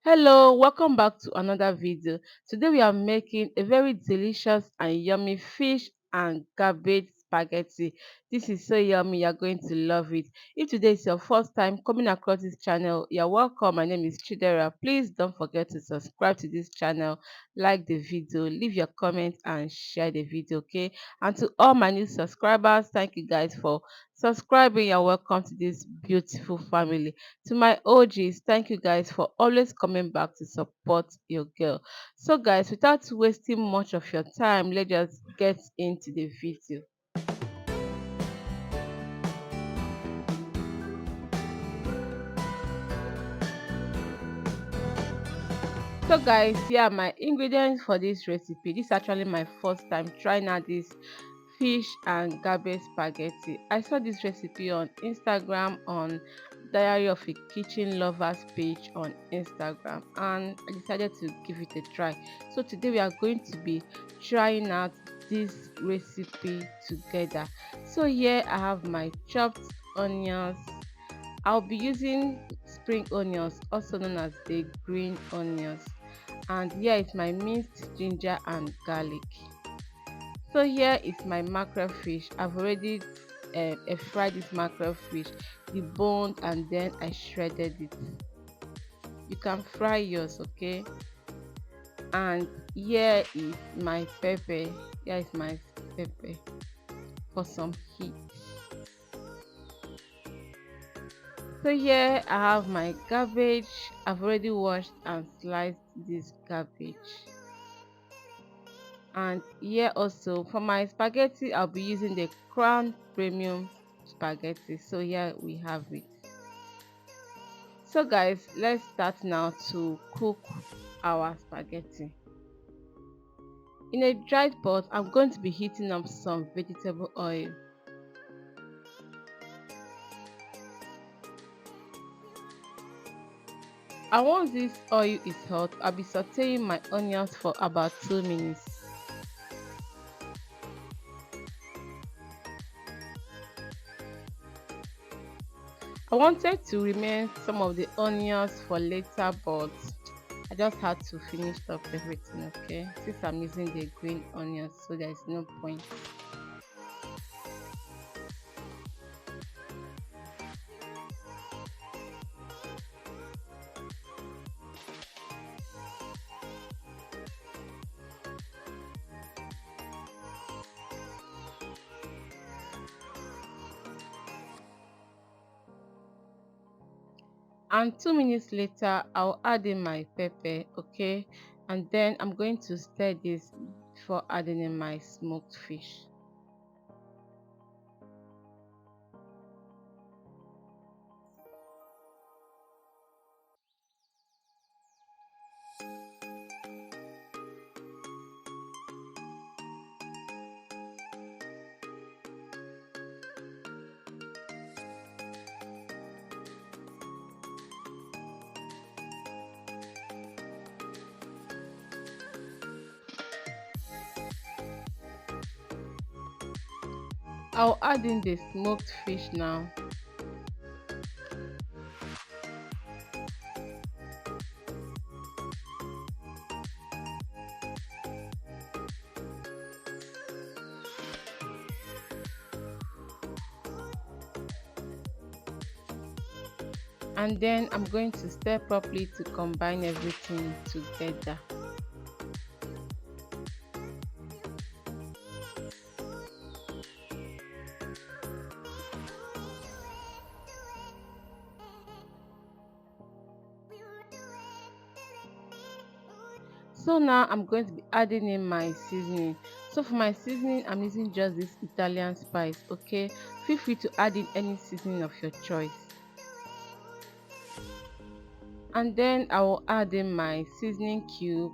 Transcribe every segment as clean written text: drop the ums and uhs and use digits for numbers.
Hello, welcome back to another video. Today we are making a very delicious and yummy fish and cabbage spaghetti. This is so yummy, you're going to love it. If today is your first time coming across this channel, you're welcome. My name is Chidera. Please don't forget to subscribe to this channel, like the video, leave your comment and share the video, okay? And to all my new subscribers, thank you guys for subscribing. You're welcome to this beautiful family. To my OGs, thank you guys for always coming back to support your girl. So guys, without wasting much of your time, let's just get into the video. So guys, here are my ingredients for this recipe. This is actually my first time trying out this fish and cabbage spaghetti. I saw this recipe on Instagram on Diary of a Kitchen Lovers page on Instagram, and I decided to give it a try. So today we are going to be trying out this recipe together. So here I have my chopped onions. I'll be using spring onions, also known as the green onions, and here is my minced ginger and garlic. So here is my mackerel fish. I've already fried this mackerel fish, deboned, and then I shredded it. You can fry yours, okay? And here is my pepper. Here is my pepper for some heat. So here I have my cabbage. I've already washed and sliced this cabbage. And here also for my spaghetti, I'll be using the Crown Premium spaghetti. So here we have it. So guys, let's start now to cook our spaghetti. In a dried pot, I'm going to be heating up some vegetable oil. And once this oil is hot, I'll be sauteing my onions for about 2 minutes. I wanted to remain some of the onions for later, but I just had to finish up everything, okay? Since I'm using the green onions, so there's no point. And 2 minutes later, I'll add in my pepper, okay? And then I'm going to stir this before adding in my smoked fish. I'll add in the smoked fish now. And then I'm going to stir properly to combine everything together. So now I'm going to be adding in my seasoning. So for my seasoning, I'm using just this Italian spice, okay? Feel free to add in any seasoning of your choice. And then I will add in my seasoning cube.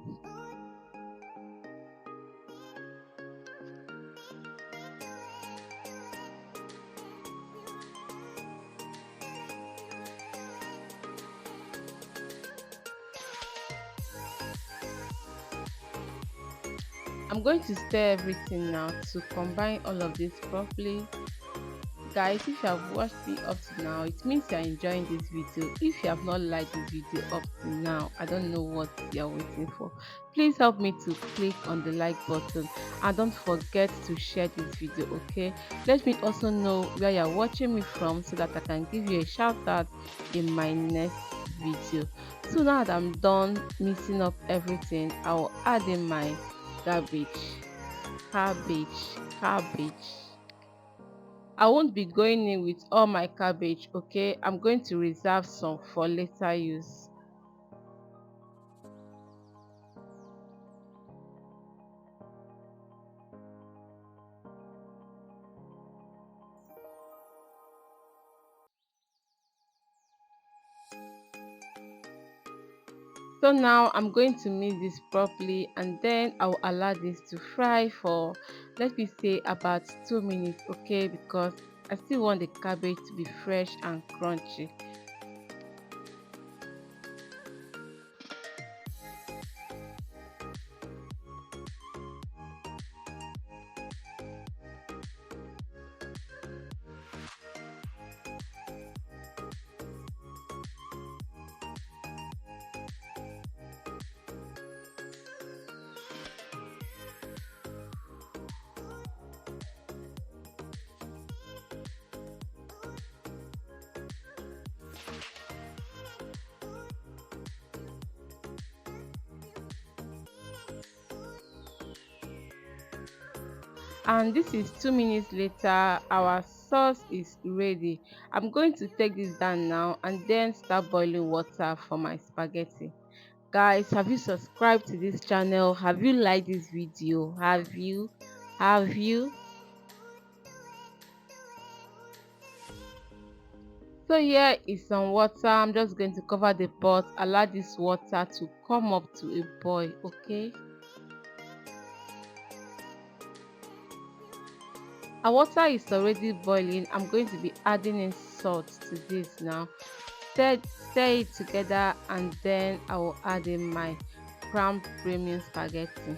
I'm going to stir everything now to combine all of this properly. guys, if you have watched me up to now, it means you're enjoying this video. If you have not liked this video up to now, I don't know what you're waiting for. Please help me to click on the like button and don't forget to share this video, okay? Let me also know where you're watching me from so that I can give you a shout out in my next video. So now that I'm done mixing up everything, I'll add in my cabbage, cabbage, cabbage. I won't be going in with all my cabbage, okay? I'm going to reserve some for later use. So now I'm going to mix this properly and then I'll allow this to fry for, let me say, about 2 minutes, okay? Because I still want the cabbage to be fresh and crunchy. And this is 2 minutes later. Our sauce is ready. I'm going to take this down now and then start boiling water for my spaghetti. Guys, have you subscribed to this channel? Have you liked this video? Have you? So here is some water. I'm just going to cover the pot, allow this water to come up to a boil, okay? Our water is already boiling. I'm going to be adding in salt to this now. Stir it together and then I will add in my crown premium spaghetti.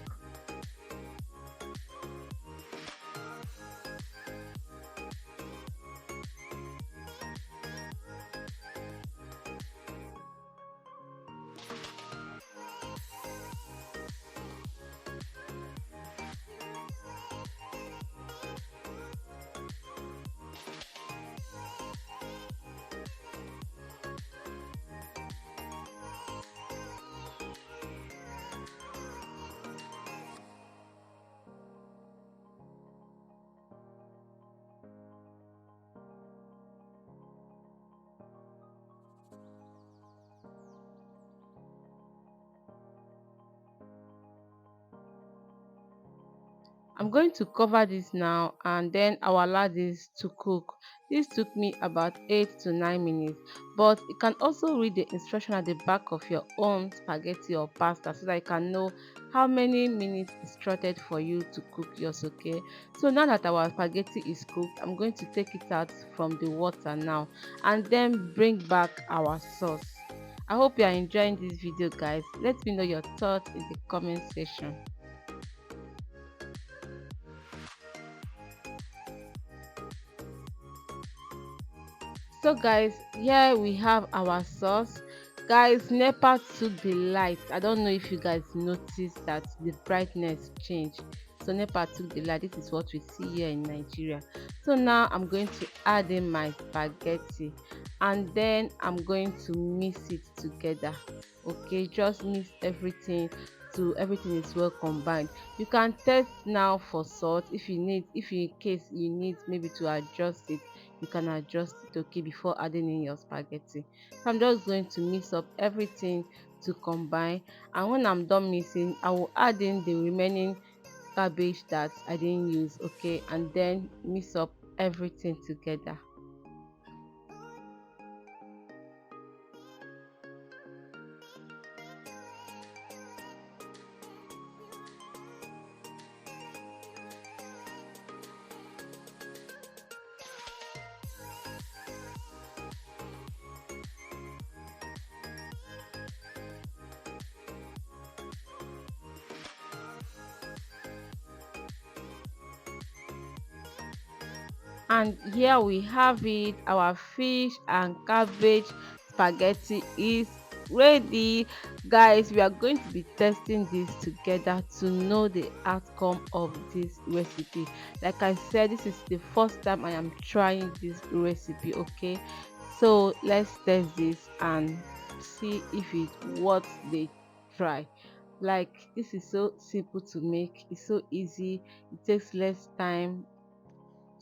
I'm going to cover this now and then I'll allow this to cook. This took me about 8 to 9 minutes, but you can also read the instruction at the back of your own spaghetti or pasta so that you can know how many minutes instructed for you to cook yours, okay? So now that our spaghetti is cooked, I'm going to take it out from the water now and then bring back our sauce. I hope you are enjoying this video, guys. Let me know your thoughts in the comment section. So guys, here we have our sauce. Guys, nepa took the light. I don't know if you guys noticed that the brightness changed. So nepa took the light. This is what we see here in Nigeria. So now I'm going to add in my spaghetti and then I'm going to mix it together. Okay, just mix everything to everything is well combined. You can test now for salt if you need, if in case you need maybe to adjust it, you can adjust it, okay, before adding in your spaghetti. So I'm just going to mix up everything to combine, and when I'm done mixing, I will add in the remaining cabbage that I didn't use, okay, and then mix up everything together. And here we have it, our fish and cabbage spaghetti is ready. Guys, we are going to be testing this together to know the outcome of this recipe. Like I said, this is the first time I am trying this recipe. Okay, so let's test this and see if it worth the try. Like, this is so simple to make, it's so easy, it takes less time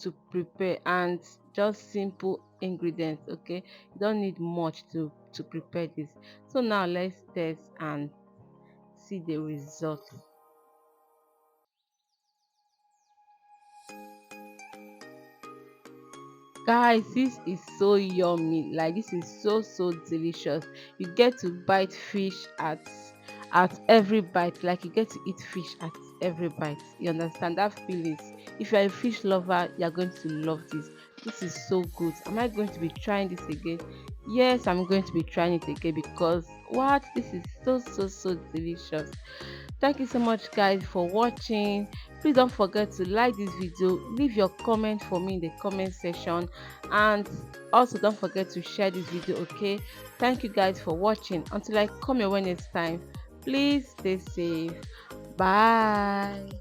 to prepare, and just simple ingredients. Okay, you don't need much to prepare this. So now let's test and see the result. Guys, this is so yummy, like this is so delicious. You get to bite fish at every bite, like you get to eat fish at every bite. You understand that feelings? If you're a fish lover, you're going to love this. This is so good. Am I going to be trying this again? Yes, I'm going to be trying it again, because what, this is so delicious. Thank you so much, guys, for watching. Please don't forget to like this video, leave your comment for me in the comment section, and also don't forget to share this video. Okay, thank you guys for watching. Until I come your way next time, please stay safe. Bye.